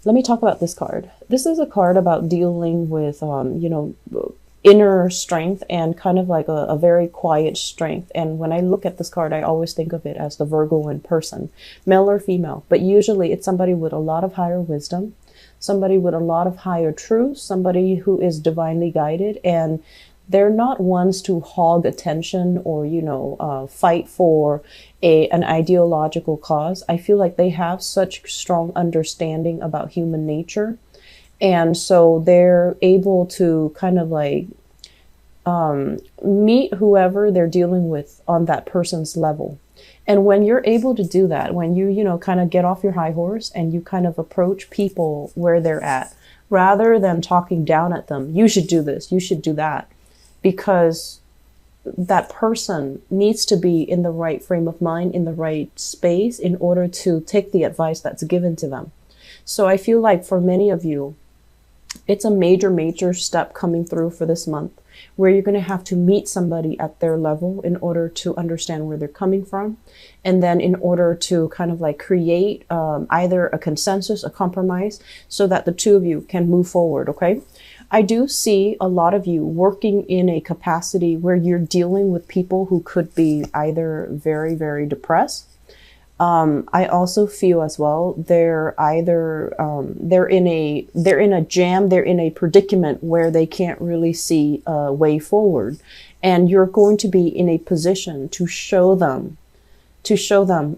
Let me talk about this card. This is a card about dealing with, inner strength and kind of like a very quiet strength. And when I look at this card, I always think of it as the Virgo in person, male or female. But usually it's somebody with a lot of higher wisdom, somebody with a lot of higher truth, somebody who is divinely guided, and they're not ones to hog attention or fight for an ideological cause. I feel like they have such strong understanding about human nature, and so they're able to kind of like meet whoever they're dealing with on that person's level. And when you're able to do that, when you kind of get off your high horse and you kind of approach people where they're at, rather than talking down at them, you should do this, you should do that, because that person needs to be in the right frame of mind, in the right space in order to take the advice that's given to them. So I feel like for many of you, it's a major, major step coming through for this month where you're going to have to meet somebody at their level in order to understand where they're coming from. And then in order to kind of like create either a consensus, a compromise, so that the two of you can move forward. Okay. I do see a lot of you working in a capacity where you're dealing with people who could be either very, very depressed. I also feel as well they're either they're in a jam, they're in a predicament where they can't really see a way forward, and you're going to be in a position to show them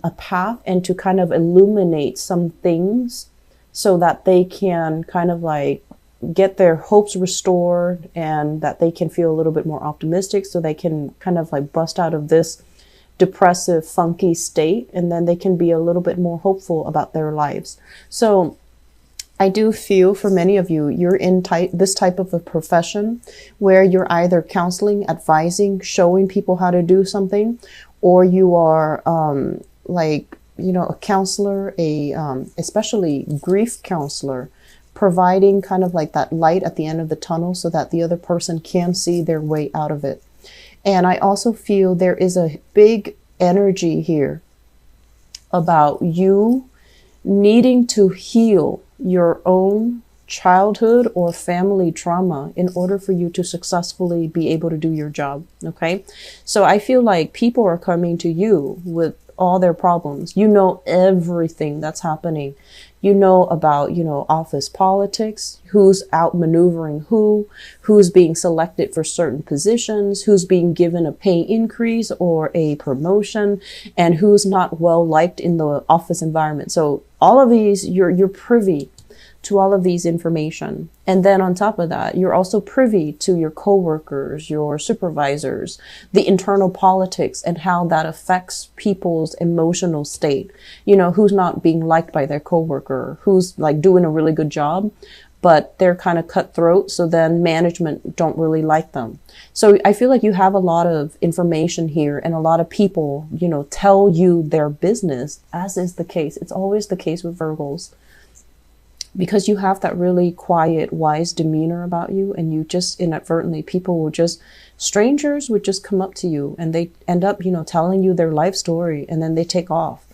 a path and to kind of illuminate some things so that they can kind of like get their hopes restored and that they can feel a little bit more optimistic, so they can kind of like bust out of this depressive, funky state, and then they can be a little bit more hopeful about their lives. So I do feel for many of you, you're in this type of a profession where you're either counseling, advising, showing people how to do something, or you are a counselor, especially grief counselor, providing kind of like that light at the end of the tunnel so that the other person can see their way out of it. And I also feel there is a big energy here about you needing to heal your own childhood or family trauma in order for you to successfully be able to do your job. Okay. So I feel like people are coming to you with all their problems. You know everything that's happening. You know about, office politics, who's outmaneuvering who's being selected for certain positions, who's being given a pay increase or a promotion, and who's not well liked in the office environment. So all of these, you're privy to all of these information. And then on top of that, you're also privy to your coworkers, your supervisors, the internal politics and how that affects people's emotional state. Who's not being liked by their coworker, who's like doing a really good job, but they're kind of cutthroat. So then management don't really like them. So I feel like you have a lot of information here, and a lot of people, tell you their business, as is the case. It's always the case with Virgos, because you have that really quiet, wise demeanor about you, and you just inadvertently, strangers would just come up to you and they end up, telling you their life story, and then they take off.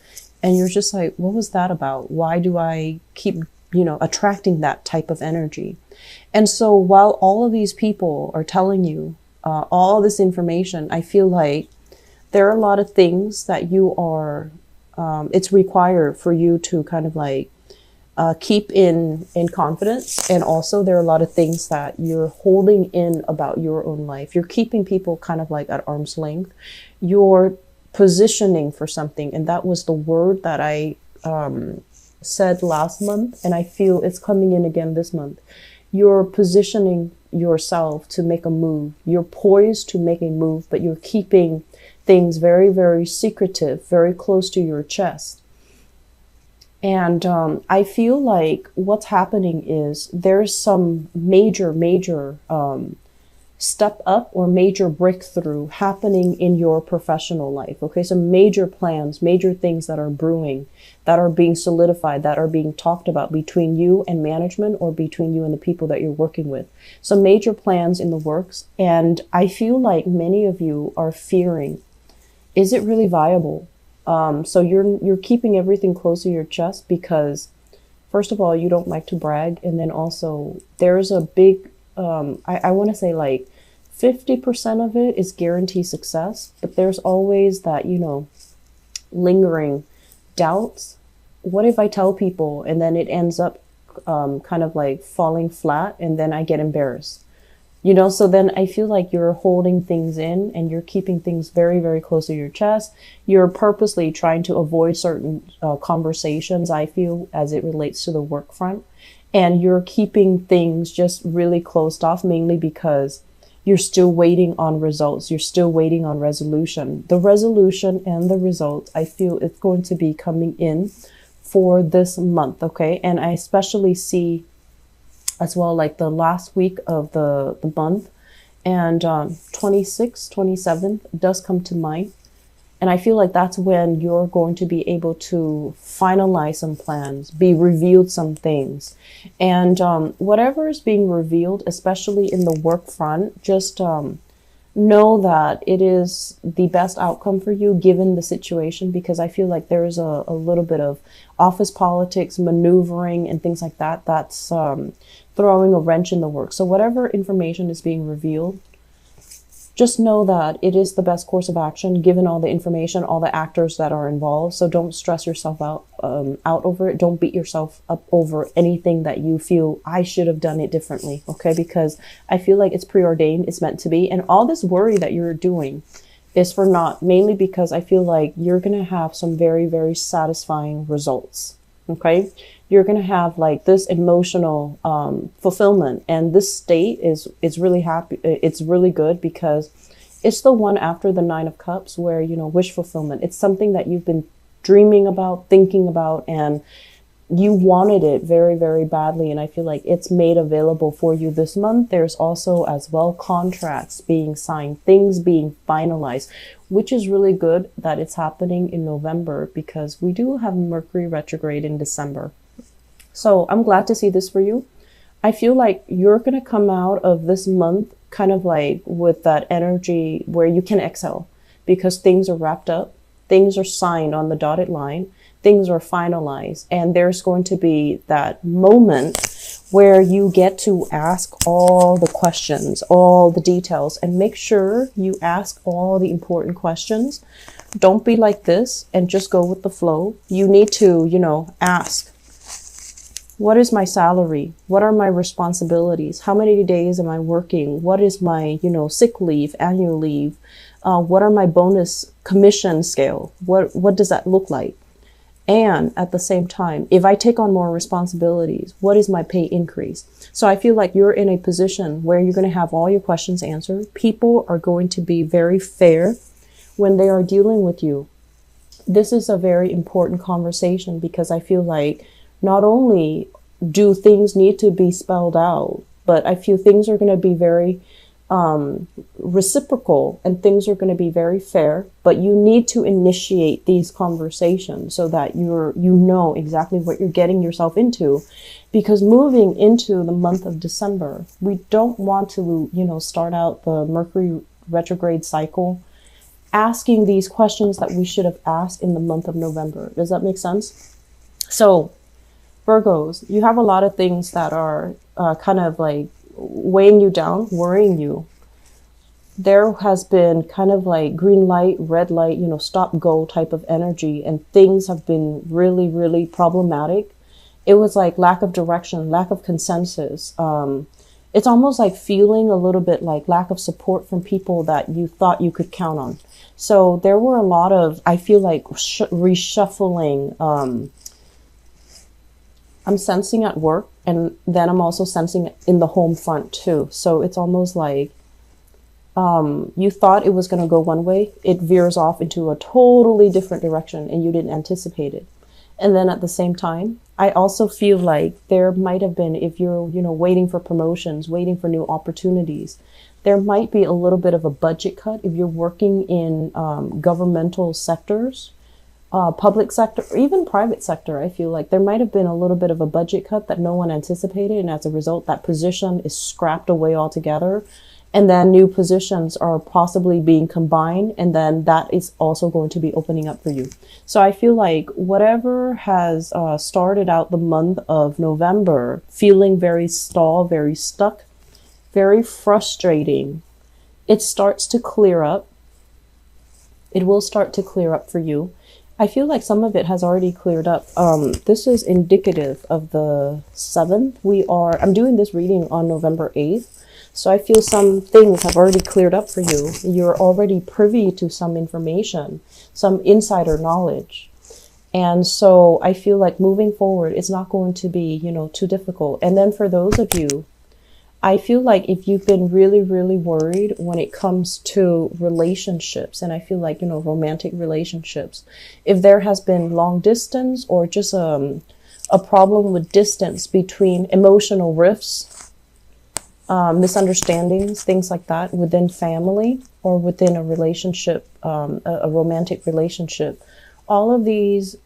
And you're just like, what was that about? Why do I keep, attracting that type of energy? And so while all of these people are telling you all this information, I feel like there are a lot of things that you are, it's required for you to kind of like, keep in confidence. And also there are a lot of things that you're holding in about your own life. You're keeping people kind of like at arm's length. You're positioning for something. And that was the word that I said last month. And I feel it's coming in again this month. You're positioning yourself to make a move. You're poised to make a move, but you're keeping things very, very secretive, very close to your chest. And I feel like what's happening is there's some major step up or major breakthrough happening in your professional life. Okay, so major plans, major things that are brewing, that are being solidified, that are being talked about between you and management, or between you and the people that you're working with. Some major plans in the works. And I feel like many of you are fearing, is it really viable? So you're keeping everything close to your chest because First of all, you don't like to brag. And then also, there's a big, I want to say like 50% of it is guaranteed success, but there's always that, lingering doubts. What if I tell people and then it ends up kind of like falling flat and then I get embarrassed? So then I feel like you're holding things in and you're keeping things very, very close to your chest. You're purposely trying to avoid certain conversations, I feel, as it relates to the work front. And you're keeping things just really closed off, mainly because you're still waiting on results. You're still waiting on resolution. The resolution and the results, I feel it's going to be coming in for this month, okay? And I especially see as well, like the last week of the month, and 26th, 27th does come to mind. And I feel like that's when you're going to be able to finalize some plans, be revealed some things. And whatever is being revealed, especially in the work front, just know that it is the best outcome for you given the situation, because I feel like there is a little bit of office politics, maneuvering, and things like that. That's throwing a wrench in the work. So whatever information is being revealed, just know that it is the best course of action given all the information, all the actors that are involved. So don't stress yourself out over it. Don't beat yourself up over anything that you feel I should have done it differently, okay? Because I feel like it's preordained, it's meant to be. And all this worry that you're doing is for naught, mainly because I feel like you're going to have some very, very satisfying results, okay? You're going to have like this emotional fulfillment, and this state is really happy. It's really good because it's the one after the Nine of Cups where, wish fulfillment. It's something that you've been dreaming about, thinking about, and you wanted it very, very badly. And I feel like it's made available for you this month. There's also as well contracts being signed, things being finalized, which is really good that it's happening in November because we do have Mercury retrograde in December. So I'm glad to see this for you. I feel like you're going to come out of this month kind of like with that energy where you can excel because things are wrapped up, things are signed on the dotted line, things are finalized, and there's going to be that moment where you get to ask all the questions, all the details, and make sure you ask all the important questions. Don't be like this and just go with the flow. You need to, ask. What is my salary? What are my responsibilities? How many days am I working? What is my, sick leave, annual leave? What are my bonus commission scale? What does that look like? And at the same time, if I take on more responsibilities, what is my pay increase? So I feel like you're in a position where you're going to have all your questions answered. People are going to be very fair when they are dealing with you. This is a very important conversation because I feel like not only do things need to be spelled out, but I feel things are going to be very reciprocal and things are going to be very fair, but you need to initiate these conversations so that you know exactly what you're getting yourself into, because moving into the month of December, we don't want to, start out the Mercury retrograde cycle asking these questions that we should have asked in the month of November. Does that make sense? So Virgos, you have a lot of things that are kind of like weighing you down, worrying you. There has been kind of like green light, red light, stop, go type of energy, and things have been really, really problematic. It was like lack of direction, lack of consensus. It's almost like feeling a little bit like lack of support from people that you thought you could count on. So there were a lot of, I feel like, reshuffling. I'm sensing at work, and then I'm also sensing in the home front too. So it's almost like you thought it was going to go one way. It veers off into a totally different direction and you didn't anticipate it. And then at the same time, I also feel like there might have been, if you're, waiting for promotions, waiting for new opportunities, there might be a little bit of a budget cut if you're working in governmental sectors. Public sector, or even private sector, I feel like there might have been a little bit of a budget cut that no one anticipated. And as a result, that position is scrapped away altogether. And then new positions are possibly being combined, and then that is also going to be opening up for you. So I feel like whatever has started out the month of November feeling very stalled, very stuck, very frustrating, it starts to clear up. It will start to clear up for you. I feel like some of it has already cleared up. This is indicative of the 7th. I'm doing this reading on November 8th. So I feel some things have already cleared up for you. You're already privy to some information, some insider knowledge. And so I feel like moving forward, it's not going to be, too difficult. And then for those of you, I feel like if you've been really, really worried when it comes to relationships, and I feel like, romantic relationships, if there has been long distance or just a problem with distance between emotional rifts, misunderstandings, things like that within family or within a relationship, a romantic relationship, all of these,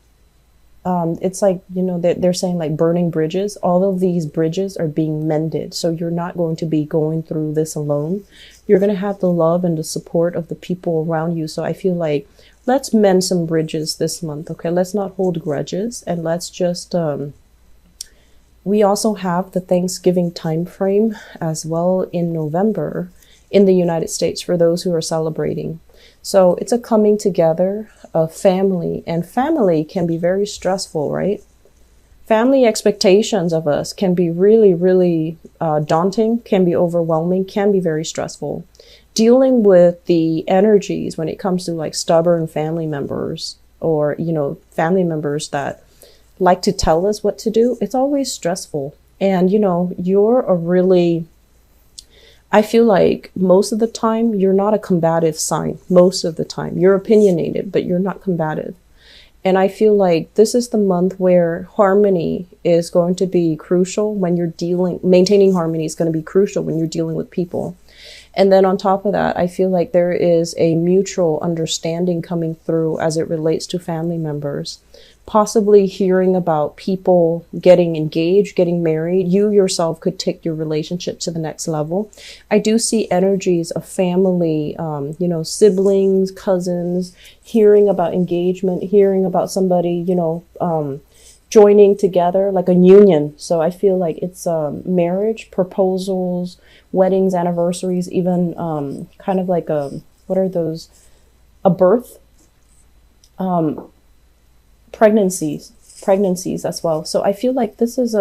it's like, they're saying like burning bridges. All of these bridges are being mended. So you're not going to be going through this alone. You're going to have the love and the support of the people around you. So I feel like let's mend some bridges this month. Okay. Let's not hold grudges, and let's just, we also have the Thanksgiving time frame as well in November in the United States for those who are celebrating. So it's a coming together of family, and family can be very stressful, right? Family expectations of us can be really, really daunting, can be overwhelming, can be very stressful. Dealing with the energies when it comes to like stubborn family members or, family members that like to tell us what to do, it's always stressful. And, you're a really, I feel like most of the time, you're not a combative sign. Most of the time, you're opinionated, but you're not combative. And I feel like this is the month where harmony is going to be crucial when you're maintaining harmony is going to be crucial when you're dealing with people. And then on top of that, I feel like there is a mutual understanding coming through as it relates to family members. Possibly hearing about people getting engaged, getting married. You yourself could take your relationship to the next level. I do see energies of family, siblings, cousins, hearing about engagement, hearing about somebody, joining together like a union. So I feel like it's marriage, proposals, weddings, anniversaries, even kind of like what are those? A birth. Pregnancies as well. So I feel like this is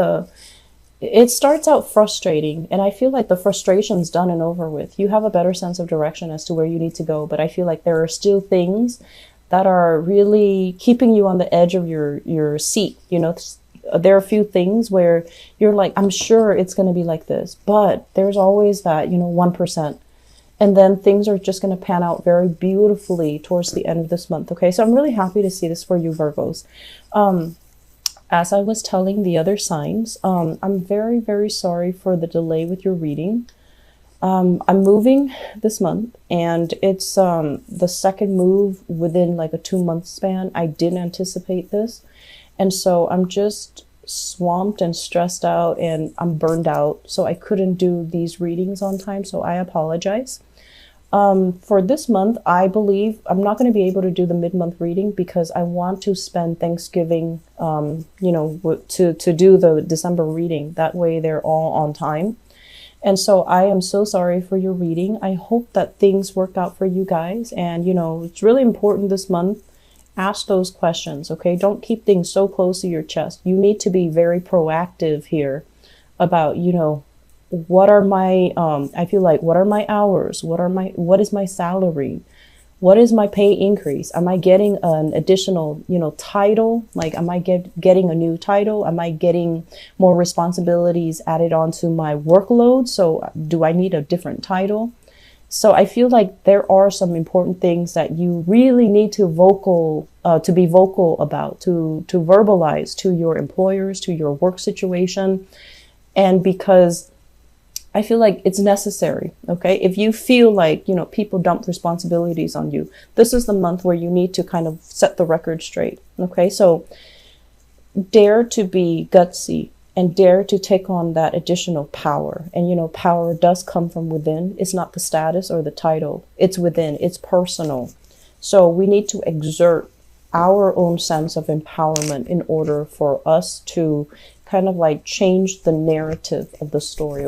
it starts out frustrating, and I feel like the frustration's done and over with. You have a better sense of direction as to where you need to go, but I feel like there are still things that are really keeping you on the edge of your seat. There are a few things where you're like, I'm sure it's going to be like this, but there's always that, 1%. And then things are just going to pan out very beautifully towards the end of this month. Okay, so I'm really happy to see this for you, Virgos. As I was telling the other signs, I'm very, very sorry for the delay with your reading. I'm moving this month, and it's the second move within like a 2-month span. I didn't anticipate this. And so I'm just swamped and stressed out, and I'm burned out. So I couldn't do these readings on time. So I apologize. For this month, I believe I'm not going to be able to do the mid-month reading because I want to spend Thanksgiving, to do the December reading. That way they're all on time. And so I am so sorry for your reading. I hope that things work out for you guys. And, it's really important this month. Ask those questions, okay? Don't keep things so close to your chest. You need to be very proactive here about, what are my, I feel like, what are my hours? What is my salary? What is my pay increase? Am I getting an additional, title? Like, am I getting a new title? Am I getting more responsibilities added onto my workload? So do I need a different title? So I feel like there are some important things that you really need to be vocal about, to verbalize to your employers, to your work situation. And because I feel like it's necessary, okay? If you feel like, people dump responsibilities on you, this is the month where you need to kind of set the record straight, okay? So dare to be gutsy and dare to take on that additional power. And, you know, power does come from within. It's not the status or the title. It's within. It's personal. So we need to exert our own sense of empowerment in order for us to kind of like change the narrative of the story,